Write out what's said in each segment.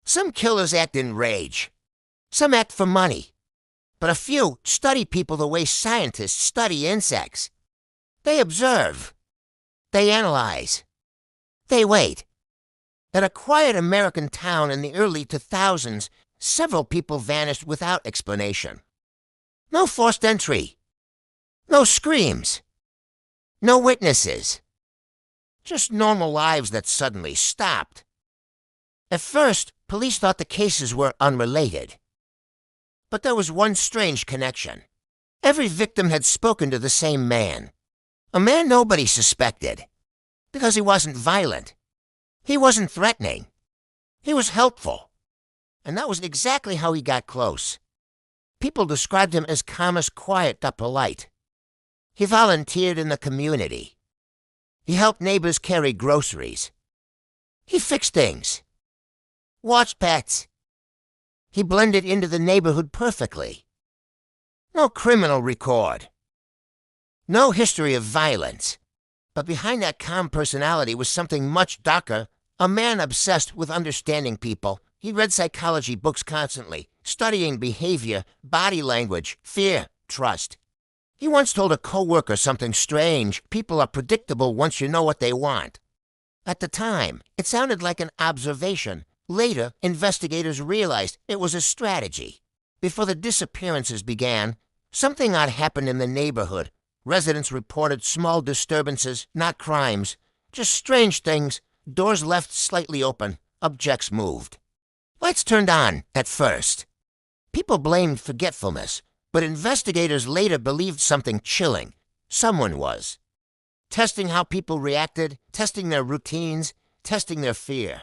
Some killers act in rage. Some act for money. But a few study people the way scientists study insects. They observe. They analyze. They wait. At a quiet American town in the early 2000s, several people vanished without explanation. No forced entry. No screams. No witnesses. Just normal lives that suddenly stopped. At first, police thought the cases were unrelated. But there was one strange connection. Every victim had spoken to the same man. A man nobody suspected. Because he wasn't violent. He wasn't threatening. He was helpful. And that was exactly how he got close. People described him as calm as quiet but polite. He volunteered in the community. He helped neighbors carry groceries. He fixed things. Watched pets. He blended into the neighborhood perfectly. No criminal record. No history of violence. But behind that calm personality was something much darker, a man obsessed with understanding people. He read psychology books constantly, studying behavior, body language, fear, trust. He once told a coworker something strange. People are predictable once you know what they want. At the time, it sounded like an observation. Later, investigators realized it was a strategy. Before the disappearances began, something odd happened in the neighborhood. Residents reported small disturbances, not crimes, just strange things. Doors left slightly open, objects moved. Lights turned on at first. People blamed forgetfulness, but investigators later believed something chilling. Someone was. Testing how people reacted, testing their routines, testing their fear.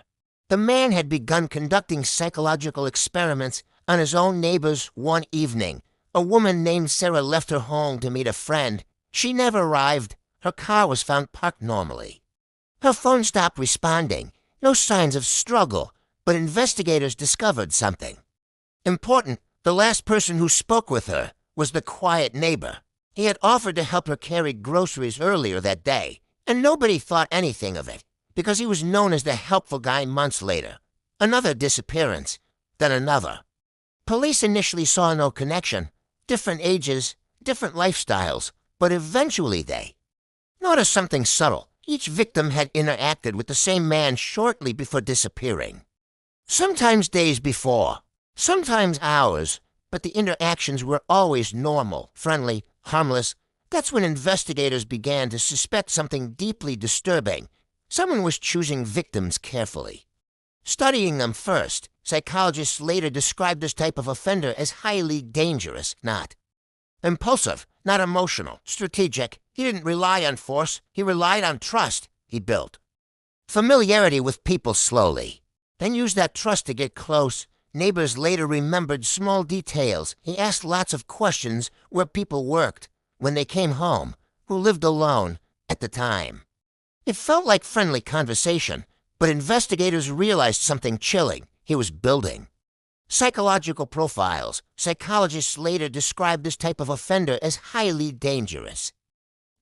The man had begun conducting psychological experiments on his own neighbors one evening. A woman named Sarah left her home to meet a friend. She never arrived. Her car was found parked normally. Her phone stopped responding. No signs of struggle, but investigators discovered something. Important, the last person who spoke with her was the quiet neighbor. He had offered to help her carry groceries earlier that day, and nobody thought anything of it, because he was known as the helpful guy months later. Another disappearance, then another. Police initially saw no connection. Different ages, different lifestyles, but eventually they. Notice something subtle. Each victim had interacted with the same man shortly before disappearing. Sometimes days before, sometimes hours, but the interactions were always normal, friendly, harmless. That's when investigators began to suspect something deeply disturbing. Someone was choosing victims carefully. Studying them first, psychologists later described this type of offender as highly dangerous, not impulsive, not emotional, strategic. He didn't rely on force. He relied on trust he built. Familiarity with people slowly. Then used that trust to get close. Neighbors later remembered small details. He asked lots of questions where people worked, when they came home, who lived alone at the time. It felt like friendly conversation, but investigators realized something chilling he was building. Psychological profiles. Psychologists later described this type of offender as highly dangerous.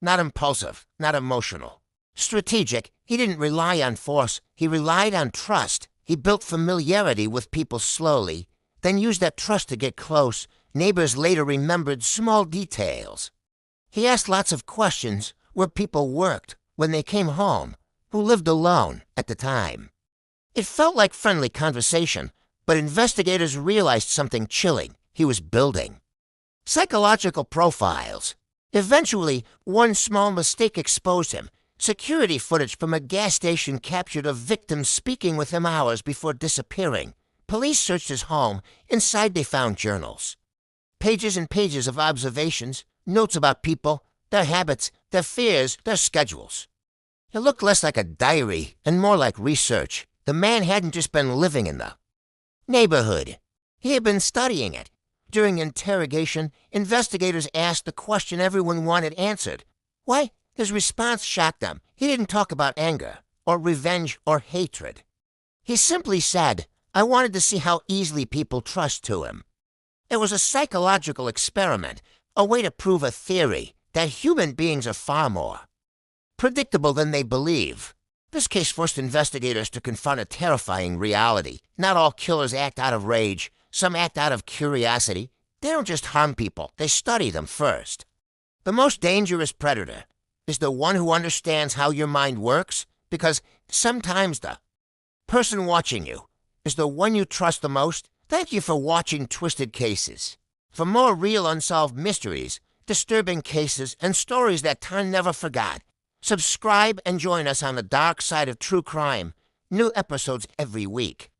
Not impulsive, not emotional. Strategic. He didn't rely on force. He relied on trust. He built familiarity with people slowly, then used that trust to get close. Neighbors later remembered small details. He asked lots of questions where people worked, when they came home, who lived alone at the time. It felt like friendly conversation, but investigators realized something chilling he was building. Psychological profiles. Eventually, one small mistake exposed him. Security footage from a gas station captured a victim speaking with him hours before disappearing. Police searched his home. Inside they found journals. Pages and pages of observations, notes about people, their habits, their fears, their schedules. It looked less like a diary and more like research. The man hadn't just been living in the neighborhood. He had been studying it. During interrogation, investigators asked the question everyone wanted answered. Why? His response shocked them. He didn't talk about anger, or revenge, or hatred. He simply said, I wanted to see how easily people trust to him. It was a psychological experiment, a way to prove a theory that human beings are far more predictable than they believe. This case forced investigators to confront a terrifying reality. Not all killers act out of rage. Some act out of curiosity. They don't just harm people, they study them first. The most dangerous predator is the one who understands how your mind works, because sometimes the person watching you is the one you trust the most. Thank you for watching Twisted Cases. For more real unsolved mysteries, disturbing cases, and stories that time never forgot, subscribe and join us on the dark side of true crime. New episodes every week.